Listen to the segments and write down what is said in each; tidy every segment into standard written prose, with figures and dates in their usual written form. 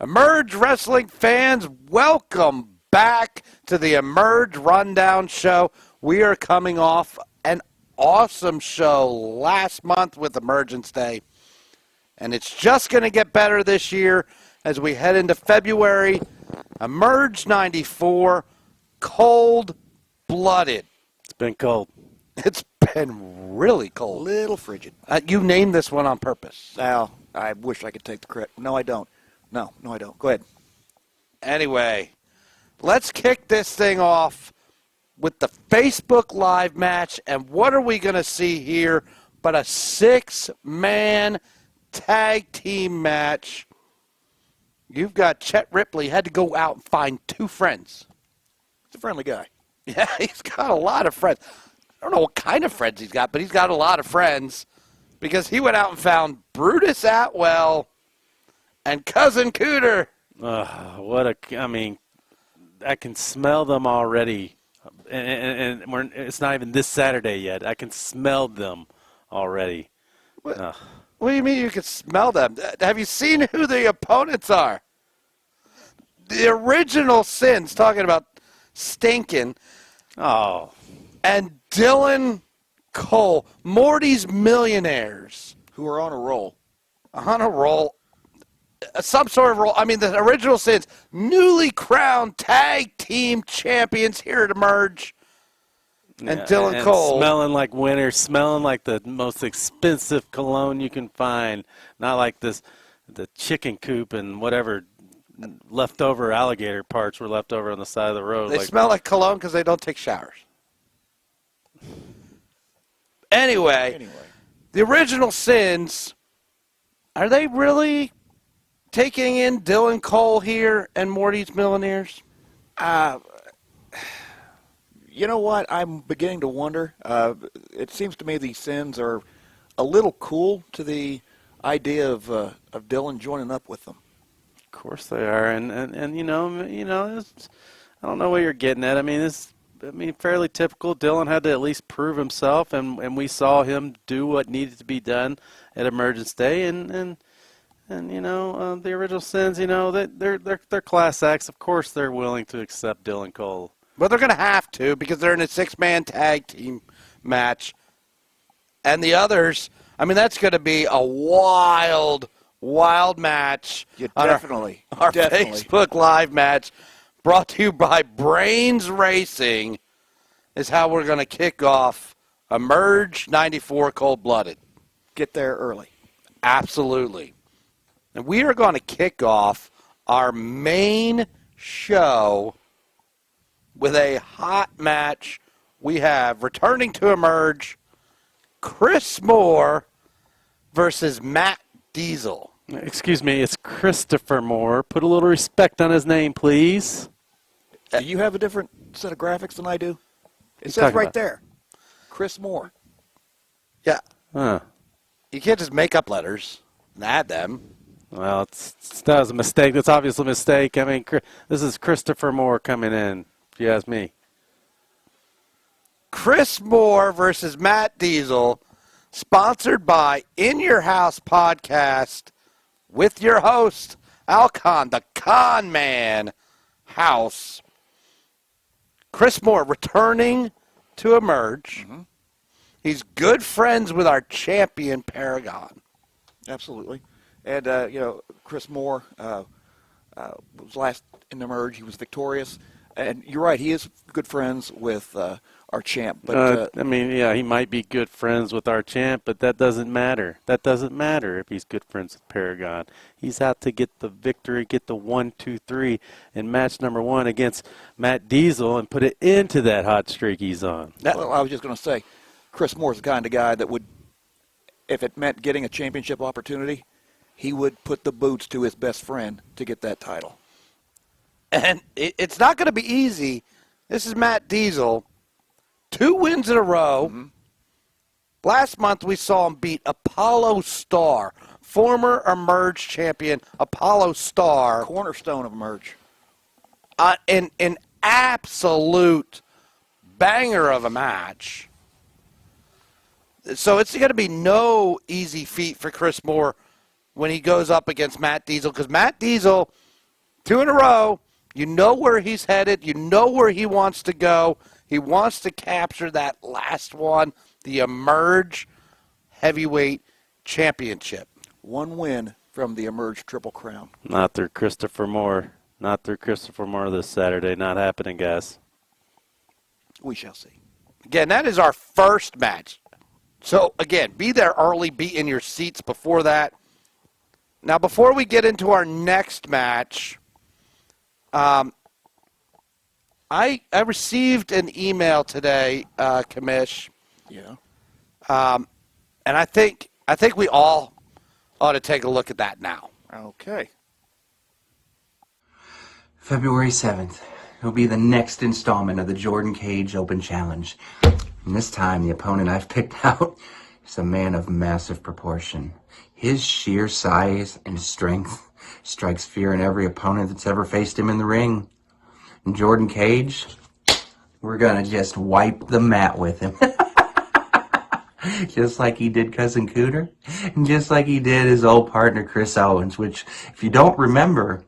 Emerge Wrestling fans, welcome back to the Emerge Rundown Show. We are coming off an awesome show last month with Emergence Day, and it's just going to get better this year as we head into February. Emerge 94, cold-blooded. It's been cold. It's been really cold. A little frigid. You named this one on purpose. Now, I wish I could take the credit. No, I don't. No, I don't. Go ahead. Anyway, let's kick this thing off with the Facebook Live match. And what are we going to see here but a 6-man tag team match? You've got Chet Ripley had to go out and find 2 friends. He's a friendly guy. Yeah, he's got a lot of friends. I don't know what kind of friends he's got, but he's got a lot of friends because he went out and found Brutus Atwell and Cousin Cooter. I can smell them already. And it's not even this Saturday yet. I can smell them already. What do you mean you can smell them? Have you seen who the opponents are? The original Sins, talking about Stinkin'. Oh. And Dylan Cole, Morty's Millionaires. Who are on a roll. On a roll. Some sort of roll. I mean, the original Sins, newly crowned tag team champions here to Emerge. And Dylan Cole. Smelling like winter, smelling like the most expensive cologne you can find. Not like the chicken coop and whatever leftover alligator parts were left over on the side of the road. They smell like cologne because they don't take showers. Anyway, the original Sins, are they really taking in Dylan Cole here and Morty's Millionaires? You know what? I'm beginning to wonder. It seems to me these Sins are a little cool to the idea of Dylan joining up with them. Of course they are, and I don't know what you're getting at. I mean, fairly typical. Dylan had to at least prove himself, and we saw him do what needed to be done at Emergence Day, and the original Sins, they're class acts. Of course, they're willing to accept Dylan Cole. Well, they're going to have to because they're in a 6-man tag team match, and the others. I mean, that's going to be a wild match. Yeah, definitely. Our Facebook Live match, brought to you by Brains Racing, is how we're going to kick off Emerge 94 Cold-Blooded. Get there early. Absolutely. And we are going to kick off our main show with a hot match. We have, returning to Emerge, Chris Moore versus Matt Diesel. Excuse me, it's Christopher Moore. Put a little respect on his name, please. Do you have a different set of graphics than I do? It says right there, Chris Moore. Yeah. Huh. You can't just make up letters and add them. Well, that was a mistake. That's obviously a mistake. I mean, this is Christopher Moore coming in, if you ask me. Chris Moore versus Matt Diesel, sponsored by In Your House Podcast with your host, Alcon, the Con Man House. Chris Moore returning to Emerge. Mm-hmm. He's good friends with our champion, Paragon. Absolutely. And, Chris Moore was last in Emerge. He was victorious. And you're right, he is good friends with our champ. But he might be good friends with our champ, but that doesn't matter. That doesn't matter if he's good friends with Paragon. He's out to get the victory, get the 1-2-3 in match number 1 against Matt Diesel and put it into that hot streak he's on. Well, I was just going to say, Chris Moore's the kind of guy that would, if it meant getting a championship opportunity, he would put the boots to his best friend to get that title. And it's not going to be easy. This is Matt Diesel. 2 wins in a row. Mm-hmm. Last month we saw him beat Apollo Star, former Emerge champion Apollo Star. Cornerstone of Emerge. An absolute banger of a match. So it's going to be no easy feat for Chris Moore when he goes up against Matt Diesel, because Matt Diesel 2 in a row. You know where he's headed. You know where he wants to go. He wants to capture that last one, the Emerge Heavyweight Championship. 1 win from the Emerge Triple Crown. Not through Christopher Moore. Not through Christopher Moore this Saturday. Not happening, guys. We shall see. Again, that is our first match. So, again, be there early. Be in your seats before that. Now, before we get into our next match, I received an email today, Commish. Yeah. And I think we all ought to take a look at that now. Okay. February 7th. It'll be the next installment of the Jordan Cage Open Challenge. And this time, the opponent I've picked out is a man of massive proportion. His sheer size and strength strikes fear in every opponent that's ever faced him in the ring. And Jordan Cage, we're gonna just wipe the mat with him. Just like he did Cousin Cooter, and just like he did his old partner Chris Owens, which, if you don't remember,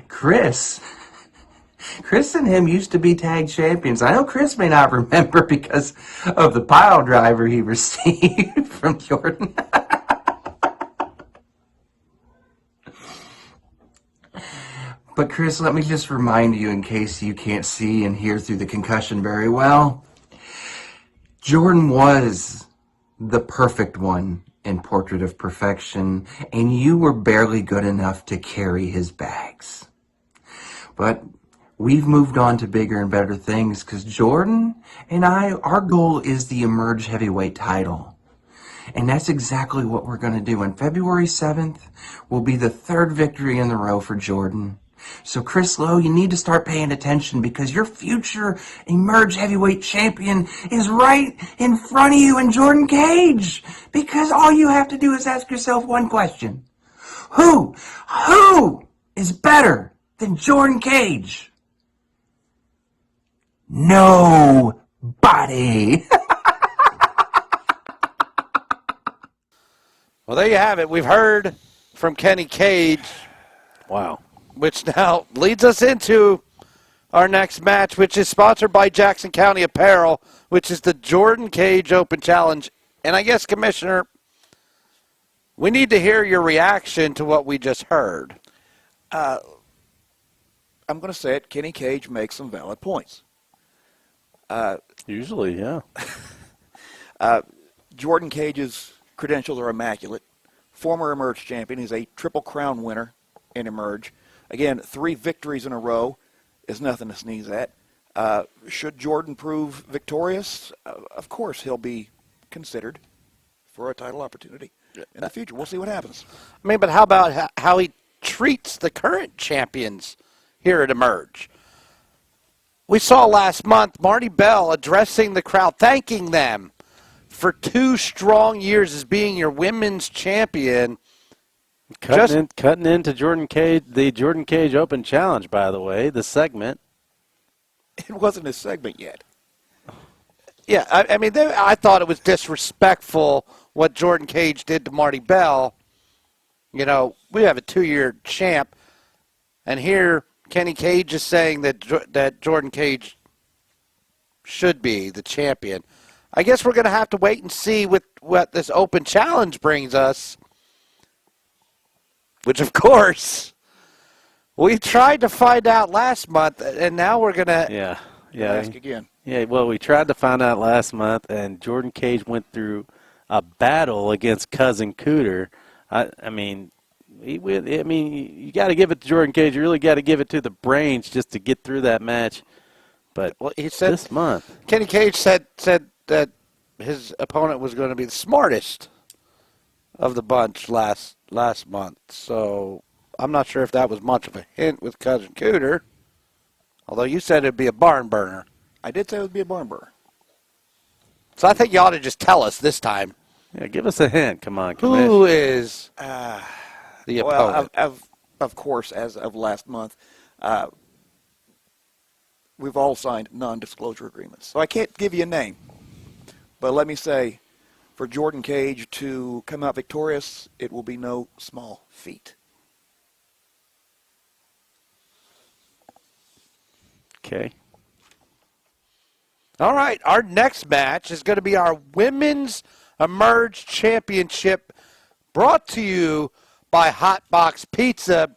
Chris and him used to be tag champions. I know Chris may not remember because of the pile driver he received from Jordan. But Chris, let me just remind you, in case you can't see and hear through the concussion very well, Jordan was the perfect one in Portrait of Perfection, and you were barely good enough to carry his bags. But we've moved on to bigger and better things, because Jordan and I, our goal is the Emerge Heavyweight title. And that's exactly what we're going to do. And February 7th will be the 3rd victory in a row for Jordan. So Chris Lowe, you need to start paying attention, because your future Emerge Heavyweight Champion is right in front of you in Jordan Cage. Because all you have to do is ask yourself one question. Who is better than Jordan Cage? Nobody. Well, there you have it. We've heard from Kenny Cage. Wow. Which now leads us into our next match, which is sponsored by Jackson County Apparel, which is the Jordan Cage Open Challenge. And I guess, Commissioner, we need to hear your reaction to what we just heard. I'm going to say it. Kenny Cage makes some valid points. Usually, yeah. Jordan Cage's credentials are immaculate. Former Emerge champion. He's a Triple Crown winner in Emerge. Again, 3 victories in a row is nothing to sneeze at. Should Jordan prove victorious, of course he'll be considered for a title opportunity in the future. We'll see what happens. I mean, but how about how he treats the current champions here at Emerge? We saw last month Marty Bell addressing the crowd, thanking them for 2 strong years as being your women's champion. Cutting into Jordan Cage, the Jordan Cage Open Challenge, by the way, the segment. It wasn't a segment yet. Yeah, I mean, I thought it was disrespectful what Jordan Cage did to Marty Bell. You know, we have a 2-year champ, and here Kenny Cage is saying that Jordan Cage should be the champion. I guess we're going to have to wait and see what this Open Challenge brings us. Which, of course, we tried to find out last month, and now we're going to ask again. Yeah, well, we tried to find out last month, and Jordan Cage went through a battle against Cousin Cooter. I mean, you got to give it to Jordan Cage. You really got to give it to the brains just to get through that match. But he said, this month, Kenny Cage said that his opponent was going to be the smartest of the bunch last month. So I'm not sure if that was much of a hint with Cousin Cooter, although you said it'd be a barn burner. I did say it would be a barn burner. So I think you ought to just tell us this time. Yeah, give us a hint. Come on, Commissioner. Who is the opponent? Well, of course, as of last month, we've all signed non-disclosure agreements. So I can't give you a name. But let me say, for Jordan Cage to come out victorious, it will be no small feat. Okay. All right, our next match is going to be our Women's Emerge Championship, brought to you by Hot Box Pizza.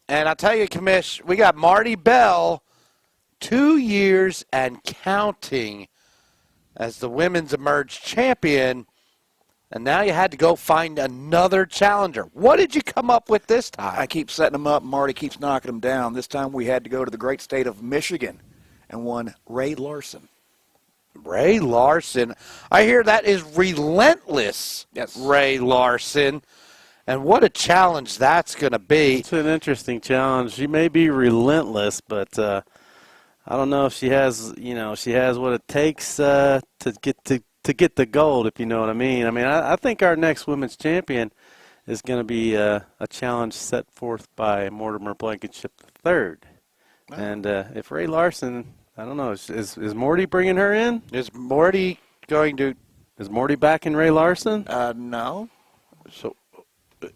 And I'll tell you, Commish, we got Marty Bell, 2 years and counting, as the Women's Emerge Champion. And now you had to go find another challenger. What did you come up with this time? I keep setting them up. Marty keeps knocking them down. This time we had to go to the great state of Michigan and one Ray Larson. Ray Larson. I hear that is relentless. Yes. Ray Larson. And what a challenge that's going to be. It's an interesting challenge. She may be relentless, but I don't know if she has, she has what it takes to get the gold, if you know what I mean. I mean, I think our next women's champion is going to be a challenge set forth by Mortimer Blankenship III. Oh. And if Ray Larson, I don't know, is Morty bringing her in? Is Morty backing Ray Larson? No. So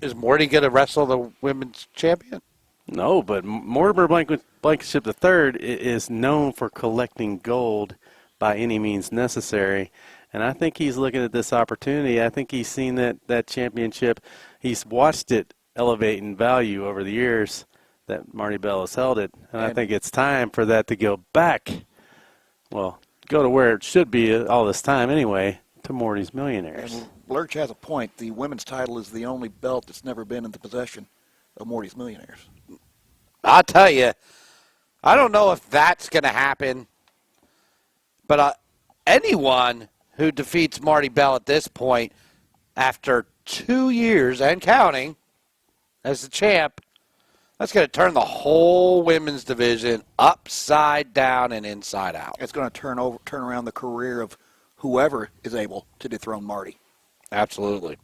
is Morty going to wrestle the women's champion? No, but Mortimer Blankenship III is known for collecting gold by any means necessary. And I think he's looking at this opportunity. I think he's seen that championship. He's watched it elevate in value over the years that Marty Bell has held it. And I think it's time for that to go back. Well, go to where it should be all this time anyway, to Morty's Millionaires. And Lurch has a point. The women's title is the only belt that's never been in the possession of Morty's Millionaires. I'll tell you, I don't know if that's going to happen, but anyone who defeats Marty Bell at this point, after 2 years and counting as the champ, that's going to turn the whole women's division upside down and inside out. It's going to turn around the career of whoever is able to dethrone Marty. Absolutely.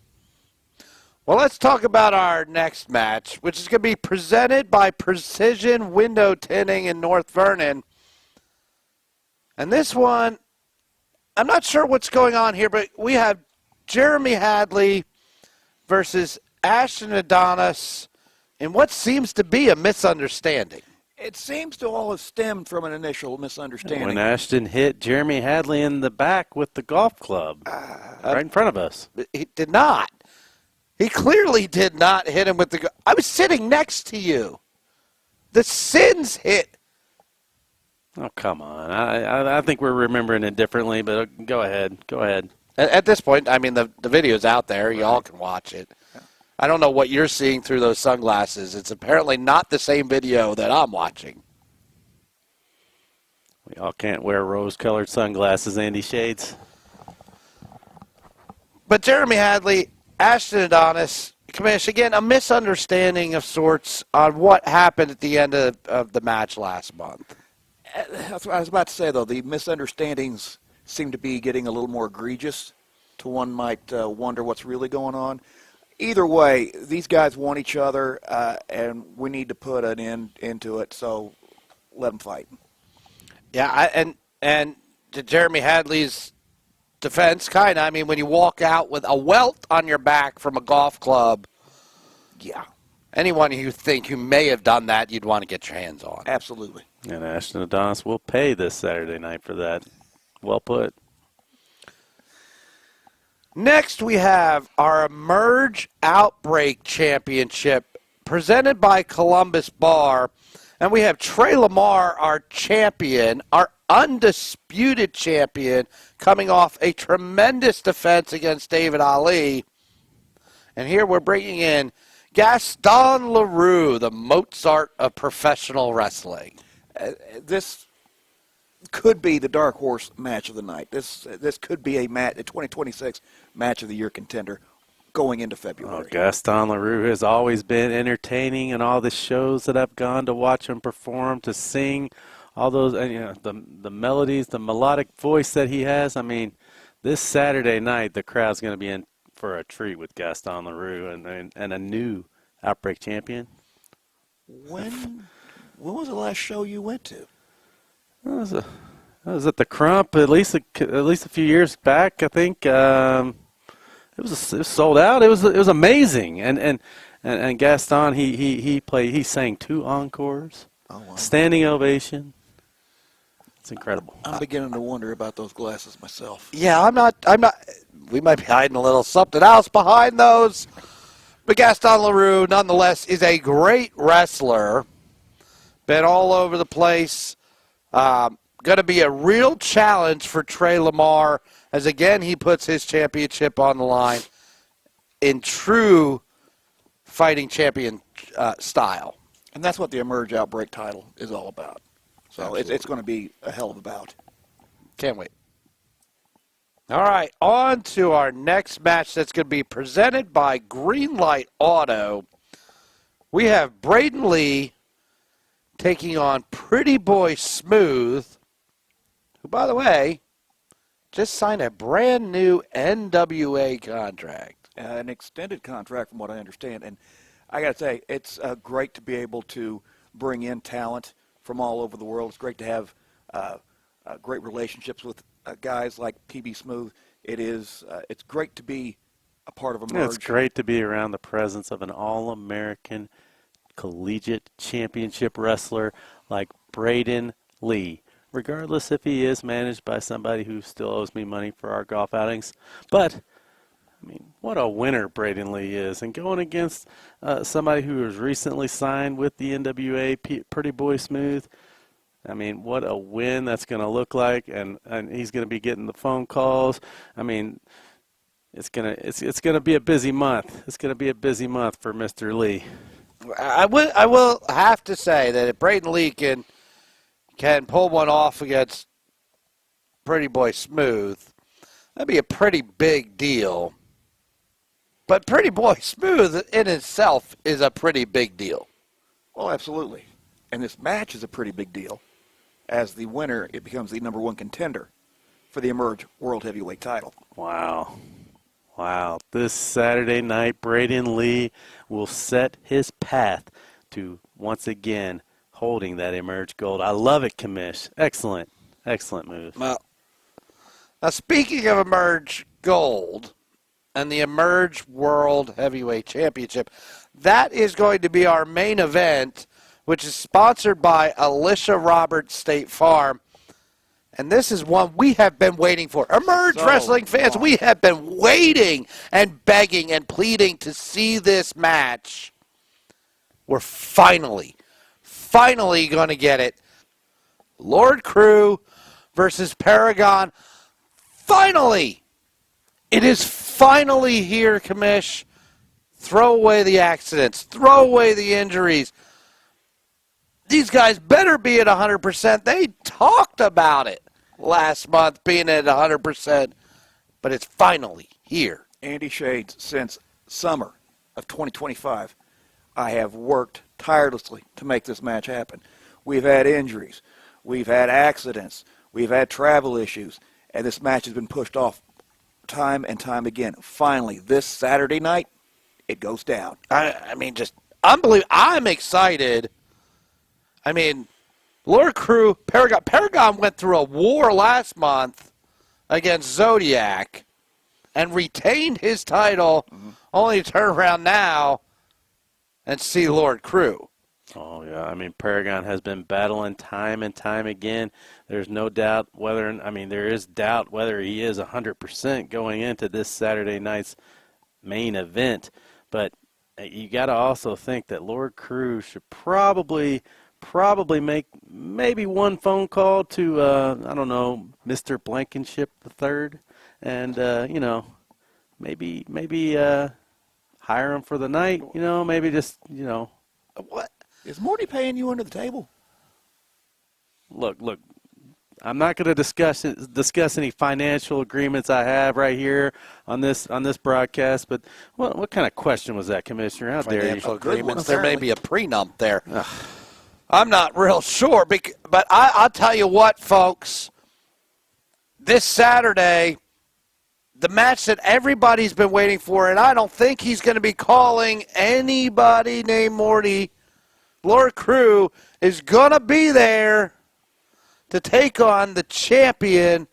Well, let's talk about our next match, which is going to be presented by Precision Window Tinting in North Vernon. And this one, I'm not sure what's going on here, but we have Jeremy Hadley versus Ashton Adonis in what seems to be a misunderstanding. It seems to all have stemmed from an initial misunderstanding. When Ashton hit Jeremy Hadley in the back with the golf club right in front of us. He did not. He clearly did not hit him with the... I was sitting next to you. The Sins hit. Oh, come on. I think we're remembering it differently, but go ahead. Go ahead. At this point, I mean, the video's out there. You all can watch it. I don't know what you're seeing through those sunglasses. It's apparently not the same video that I'm watching. We all can't wear rose-colored sunglasses, Andy Shades. But Jeremy Hadley, Ashton Adonis, Commish, again, a misunderstanding of sorts on what happened at the end of the match last month. That's what I was about to say, though. The misunderstandings seem to be getting a little more egregious. To one might wonder what's really going on. Either way, these guys want each other, and we need to put an end into it, so let them fight. Yeah, and to Jeremy Hadley's defense, kind of, I mean, when you walk out with a welt on your back from a golf club, yeah, anyone who think you may have done that, you'd want to get your hands on. Absolutely. And Ashton Adonis will pay this Saturday night for that. Well put. Next, we have our Emerge Outbreak Championship presented by Columbus Bar. And we have Trey Lamar, our champion, our undisputed champion, coming off a tremendous defense against David Ali. And here we're bringing in Gaston LaRue, the Mozart of professional wrestling. This could be the dark horse match of the night. This could be a 2026 match of the year contender going into February. Oh, Gaston LaRue has always been entertaining in all the shows that I've gone to watch him perform, to sing, all those, the melodies, the melodic voice that he has. I mean, this Saturday night, the crowd's going to be in for a treat with Gaston LaRue and a new Outbreak champion. When was the last show you went to? It was at the Crump at least a few years back, I think. It was sold out. It was amazing. And Gaston he sang 2 encores, oh, wow. standing ovation. It's incredible. I'm beginning to wonder about those glasses myself. Yeah, I'm not. We might be hiding a little something else behind those. But Gaston Leroux, nonetheless, is a great wrestler. Been all over the place. Going to be a real challenge for Trey Lamar as, again, he puts his championship on the line in true fighting champion style. And that's what the Emerge Outbreak title is all about. So it's Absolutely. going to be a hell of a bout. Can't wait. All right, on to our next match that's going to be presented by Greenlight Auto. We have Braden Lee taking on Pretty Boy Smooth, who, by the way, just signed a brand new NWA contract. An extended contract from what I understand. And I got to say, it's great to be able to bring in talent from all over the world. It's great to have great relationships with guys like PB Smooth. It's great to be a part of Emerge. It's great to be around the presence of an all-American collegiate championship wrestler like Braden Lee, regardless if he is managed by somebody who still owes me money for our golf outings. But, I mean, what a winner Braden Lee is. And going against somebody who was recently signed with the NWA, Pretty Boy Smooth, I mean, what a win that's going to look like. And he's going to be getting the phone calls. I mean, it's gonna be a busy month. It's going to be a busy month for Mr. Lee. I will have to say that if Braden Lee can pull one off against Pretty Boy Smooth, that'd be a pretty big deal. But Pretty Boy Smooth in itself is a pretty big deal. Well, absolutely. And this match is a pretty big deal. As the winner, it becomes the number one contender for the Emerge World Heavyweight title. Wow. This Saturday night, Braden Lee will set his path to, once again, holding that Emerge Gold. I love it, Commish. Excellent move. Well, now speaking of Emerge Gold and the Emerge World Heavyweight Championship, that is going to be our main event, which is sponsored by Alicia Roberts State Farm. And this is one we have been waiting for. Emerge Wrestling fans, we have been waiting and begging and pleading to see this match. We're finally going to get it. Lord Crew versus Paragon. Finally! It is finally here, Commish. Throw away the accidents. Throw away the injuries. These guys better be at 100%. They talked about it last month, being at 100%. But it's finally here. Andy Shades, since summer of 2025, I have worked tirelessly to make this match happen. We've had injuries. We've had accidents. We've had travel issues. And this match has been pushed off time and time again. Finally, this Saturday night, it goes down. I mean, just unbelievable. I'm excited. I mean, Lord Crew, Paragon went through a war last month against Zodiac and retained his title, only to turn around now and see Lord Crew. Oh, yeah. I mean, Paragon has been battling time and time again. There's no doubt there is doubt whether he is 100% going into this Saturday night's main event. But you got to also think that Lord Crew should probably make maybe one phone call to, Mr. Blankenship III and, maybe hire him for the night, maybe just, What? Is Morty paying you under the table? Look, I'm not going to discuss any financial agreements I have right here on this broadcast, but what kind of question was that, Commissioner? How dare you? Financial agreements. There may be a prenup there. I'm not real sure, but I'll tell you what, folks. This Saturday, the match that everybody's been waiting for, and I don't think he's going to be calling anybody named Morty. Lord Crew is going to be there to take on the champion,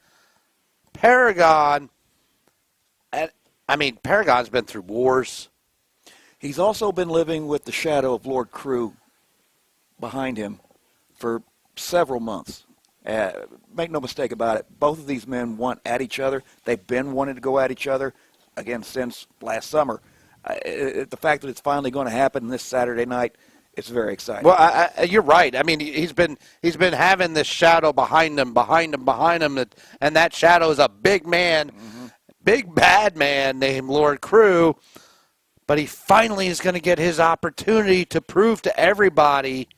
Paragon. And I mean, Paragon's been through wars. He's also been living with the shadow of Lord Crew behind him for several months. Make no mistake about it, both of these men want at each other. They've been wanting to go at each other, again, since last summer. The fact that it's finally going to happen this Saturday night, it's very exciting. Well, you're right. I mean, he's been having this shadow behind him, and that shadow is a big man, big bad man named Lord Crew. But he finally is going to get his opportunity to prove to everybody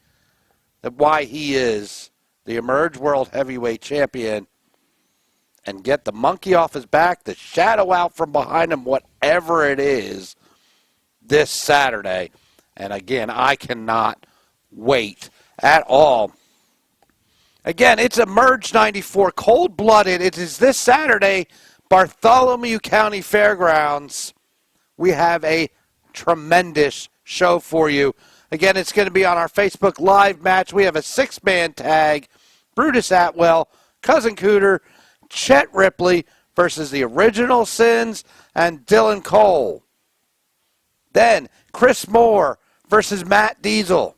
that why he is the Emerge World Heavyweight Champion, and get the monkey off his back, the shadow out from behind him, whatever it is, this Saturday. And again, I cannot wait at all. Again, it's Emerge 94, cold-blooded. It is this Saturday, Bartholomew County Fairgrounds. We have a tremendous show for you. Again, it's going to be on our Facebook Live match. We have a 6-man tag. Brutus Atwell, Cousin Cooter, Chet Ripley versus the Original Sins and Dylan Cole. Then Chris Moore versus Matt Diesel.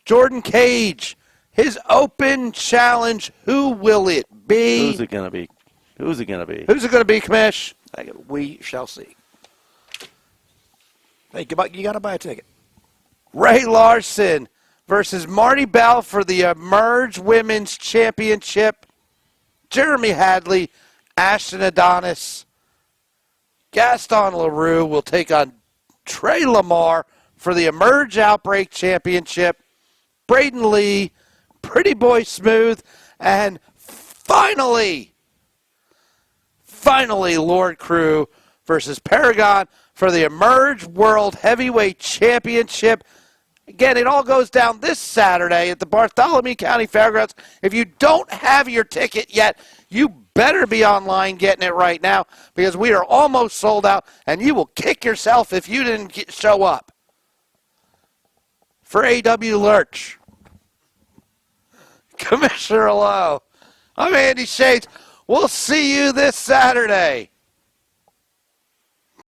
Jordan Cage, his open challenge. Who will it be? Who's it going to be? Who's it going to be? Who's it going to be, Commish? We shall see. Hey, you got to buy a ticket. Ray Larson versus Marty Bell for the Emerge Women's Championship. Jeremy Hadley, Ashton Adonis. Gaston LaRue will take on Trey Lamar for the Emerge Outbreak Championship. Braden Lee, Pretty Boy Smooth, and finally, Lord Crew versus Paragon for the Emerge World Heavyweight Championship. Again, it all goes down this Saturday at the Bartholomew County Fairgrounds. If you don't have your ticket yet, you better be online getting it right now, because we are almost sold out, and you will kick yourself if you didn't show up. For A.W. Lurch, Commissioner Lowe, I'm Andy Shades. We'll see you this Saturday.